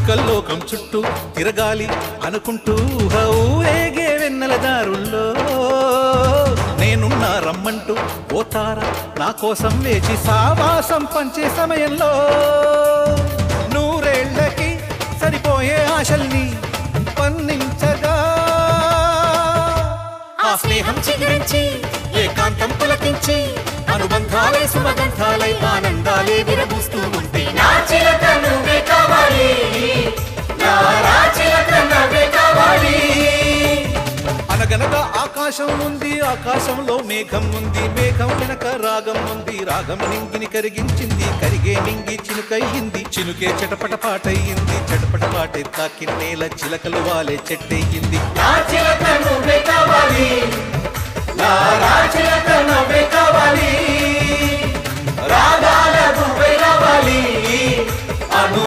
చుక్కల్లోకం చుట్టూ తిరగాలి అనుకుంటూ ఊరేగే వెన్నెల దారుల్లో నేనున్నా రమ్మంటూ ఓ తార నా కోసం వేచి సావాసం పంచే సమయంలో నూరేళ్లకి సరిపోయే ఆశల్ని పన్నించగా ఆ స్నేహం చిగురించి ఏకాంతం పులకించి అనుబంధాలే సుమగంధాలై ఆనందాలే విరబూస్తూ ఉంటే నా చిలక నువ్వే కావాలి, నా చిలక నువ్వే కావాలి. అనగనగా ఆకాశం ఉంది, ఆకాశంలో మేఘం ఉంది, మేఘం వెనక రాగం ఉంది, రాగం నింగిని కరిగించింది, కరిగే నింగి చినుకయ్యింది, చినుకే చటపట పాటయ్యింది, చటపట పాటే తాకి నేల చిలకలు వాలే చెట్టయ్యింది. నా చిలక నువ్వే కావాలి, నా చిలక నువ్వే కావాలి, రాగాల నువ్వే రావాలి.